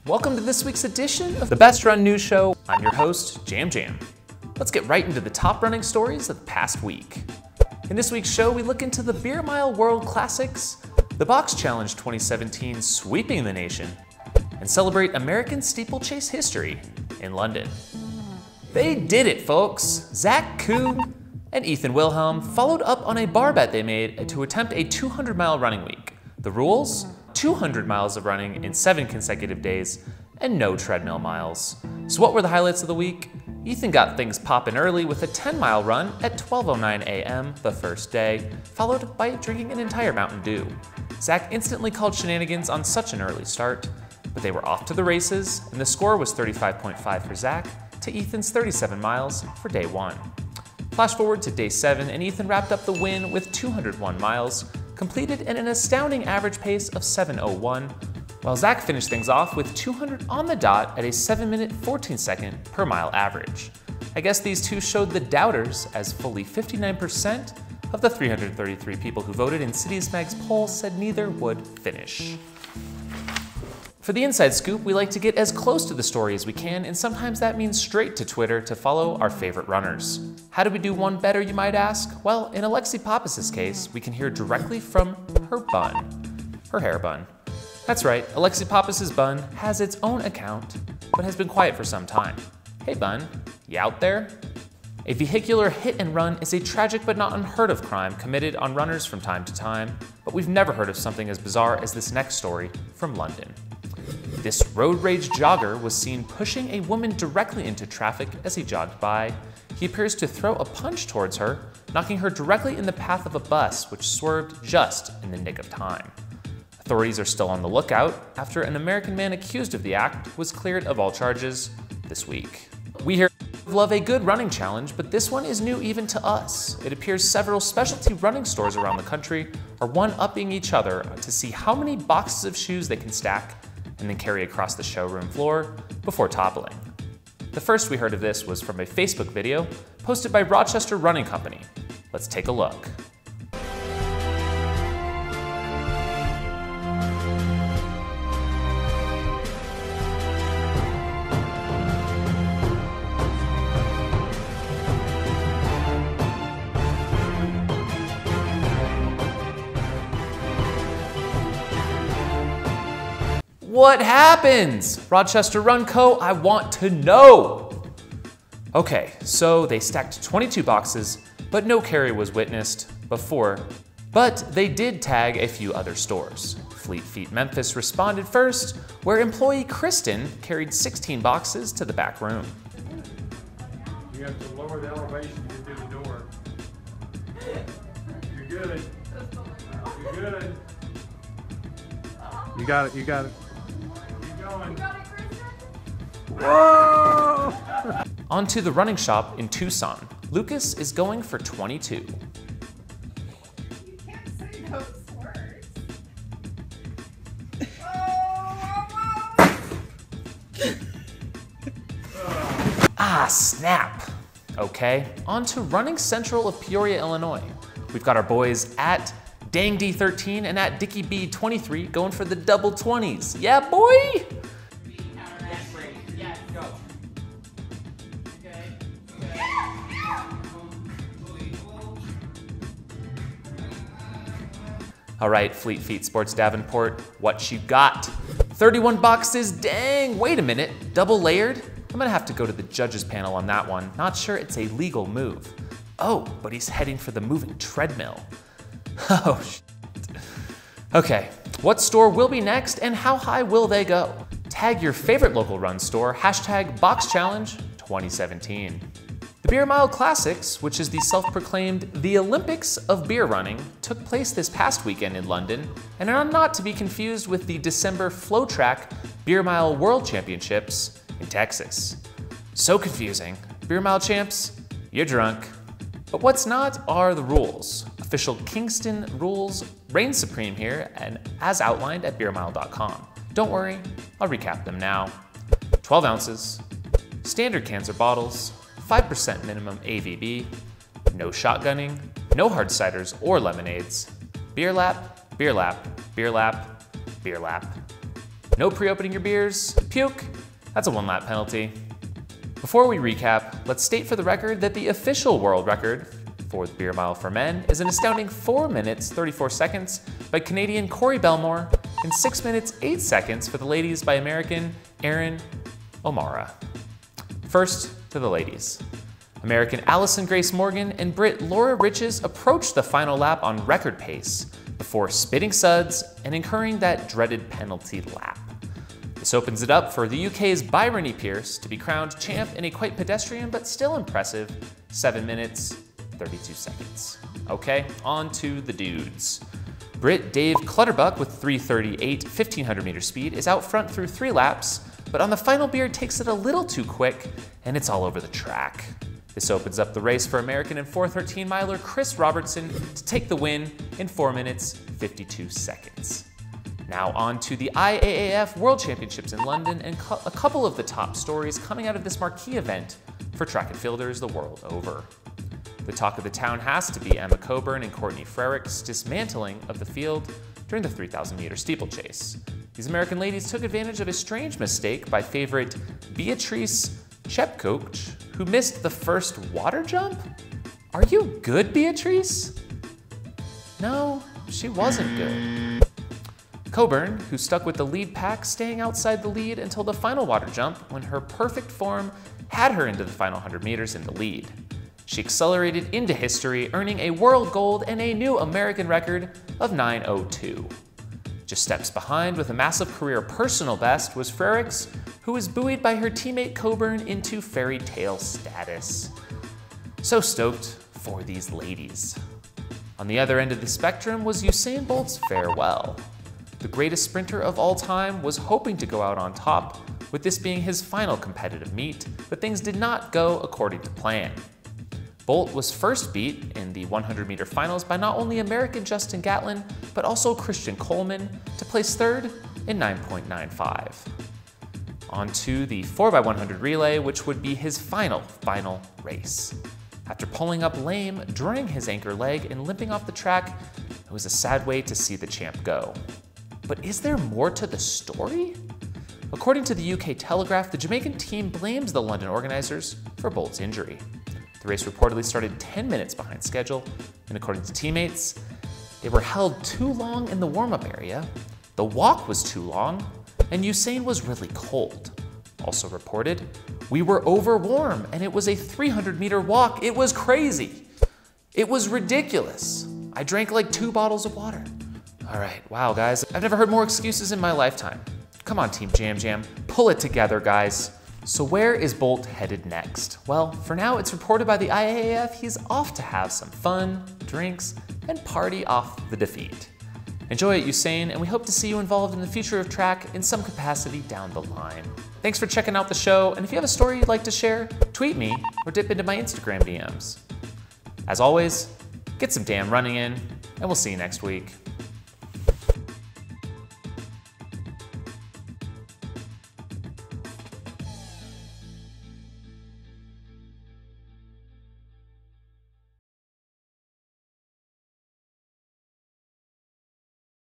Welcome to this week's edition of the Best Run News Show. I'm your host, Jam Jam. Let's get right into the top running stories of the past week. In this week's show, we look into the Beer Mile World Classics, the Box Challenge 2017 sweeping the nation, and celebrate American steeplechase history in London. They did it, folks! Zach Kuhn and Ethan Wilhelm followed up on a bar bet they made to attempt a 200-mile running week. The rules? 200 miles of running in 7 consecutive days, and no treadmill miles. So what were the highlights of the week? Ethan got things poppin' early with a 10-mile run at 12:09 a.m. the first day, followed by drinking an entire Mountain Dew. Zach instantly called shenanigans on such an early start, but they were off to the races, and the score was 35.5 for Zach to Ethan's 37 miles for day 1. Flash forward to day 7, and Ethan wrapped up the win with 201 miles, completed at an astounding average pace of 7:01, while Zach finished things off with 200 on the dot at a 7-minute 14-second per mile average. I guess these two showed the doubters, as fully 59% of the 333 people who voted in Cities Mag's poll said neither would finish. For the inside scoop, we like to get as close to the story as we can, and sometimes that means straight to Twitter to follow our favorite runners. How do we do one better, you might ask? Well, in Alexi Pappas' case, we can hear directly from her bun, her hair bun. That's right, Alexi Pappas' bun has its own account, but has been quiet for some time. Hey bun, you out there? A vehicular hit and run is a tragic but not unheard of crime committed on runners from time to time, but we've never heard of something as bizarre as this next story from London. This road rage jogger was seen pushing a woman directly into traffic as he jogged by. He appears to throw a punch towards her, knocking her directly in the path of a bus, which swerved just in the nick of time. Authorities are still on the lookout after an American man accused of the act was cleared of all charges this week. We here love a good running challenge, but this one is new even to us. It appears several specialty running stores around the country are one-upping each other to see how many boxes of shoes they can stack and then carry across the showroom floor before toppling. The first we heard of this was from a Facebook video posted by Rochester Running Company. Let's take a look. What happens? Rochester Run Co., I want to know. Okay, so they stacked 22 boxes, but no carry was witnessed before. But they did tag a few other stores. Fleet Feet Memphis responded first, where employee Kristen carried 16 boxes to the back room. You have to lower the elevation to get to the door. You're good. You're good. You got it, you got it. Whoa! On to the running shop in Tucson. Lucas is going for 22. You can't say those words. Ah, snap. Okay, on to Running Central of Peoria, Illinois. We've got our boys at Dang D13 and at Dickie B23 going for the double 20s. Yeah, boy! All right, Fleet Feet Sports Davenport, what you got? 31 boxes, dang, wait a minute, double layered? I'm gonna have to go to the judges panel on that one. Not sure it's a legal move. Oh, but he's heading for the moving treadmill. Oh, shit. Okay, what store will be next and how high will they go? Tag your favorite local run store, hashtag Box Challenge 2017. The Beer Mile Classics, which is the self-proclaimed the Olympics of beer running, took place this past weekend in London and are not to be confused with the December Flow Track Beer Mile World Championships in Texas. So confusing. Beer Mile champs, you're drunk. But what's not are the rules. Official Kingston rules reign supreme here and as outlined at beermile.com. Don't worry, I'll recap them now. 12 ounces, standard cans or bottles, 5% minimum AVB, no shotgunning, no hard ciders or lemonades, beer lap, beer lap, beer lap, beer lap. No pre-opening your beers. Puke. That's a 1 lap penalty. Before we recap, let's state for the record that the official world record for the beer mile for men is an astounding 4 minutes 34 seconds by Canadian Corey Belmore and 6 minutes 8 seconds for the ladies by American Erin O'Mara. First, to the ladies. American Allison Grace Morgan and Brit Laura Riches approached the final lap on record pace before spitting suds and incurring that dreaded penalty lap. This opens it up for the UK's Byron E. Pierce to be crowned champ in a quite pedestrian but still impressive 7 minutes 32 seconds. Okay, on to the dudes. Brit Dave Clutterbuck with 3:38 1500 meter speed is out front through 3 laps, but on the final beard takes it a little too quick and it's all over the track. This opens up the race for American and 4:13 miler Chris Robertson to take the win in 4 minutes 52 seconds. Now on to the IAAF World Championships in London and a couple of the top stories coming out of this marquee event for track and fielders the world over. The talk of the town has to be Emma Coburn and Courtney Frerich's dismantling of the field during the 3,000 meter steeplechase. These American ladies took advantage of a strange mistake by favorite Beatrice Chepkoch, who missed the first water jump? Are you good, Beatrice? No, she wasn't good. Coburn, who stuck with the lead pack, staying outside the lead until the final water jump when her perfect form had her into the final 100 meters in the lead. She accelerated into history, earning a world gold and a new American record of 9:02. Just steps behind with a massive career personal best was Frerich's, who was buoyed by her teammate Coburn into fairy tale status. So stoked for these ladies. On the other end of the spectrum was Usain Bolt's farewell. The greatest sprinter of all time was hoping to go out on top, with this being his final competitive meet, but things did not go according to plan. Bolt was first beat in the 100 meter finals by not only American Justin Gatlin, but also Christian Coleman to place third in 9.95. On to the 4x100 relay, which would be his final race. After pulling up lame during his anchor leg and limping off the track, it was a sad way to see the champ go. But is there more to the story? According to the UK Telegraph, the Jamaican team blames the London organizers for Bolt's injury. The race reportedly started 10 minutes behind schedule, and according to teammates, they were held too long in the warm-up area, the walk was too long, and Usain was really cold. Also reported, we were overwarm and it was a 300-meter walk. It was crazy. It was ridiculous. I drank like 2 bottles of water. All right, wow guys, I've never heard more excuses in my lifetime. Come on, Team Jam Jam, pull it together, guys. So where is Bolt headed next? Well, for now it's reported by the IAAF he's off to have some fun, drinks, and party off the defeat. Enjoy it, Usain, and we hope to see you involved in the future of track in some capacity down the line. Thanks for checking out the show, and if you have a story you'd like to share, tweet me or dip into my Instagram DMs. As always, get some damn running in, and we'll see you next week.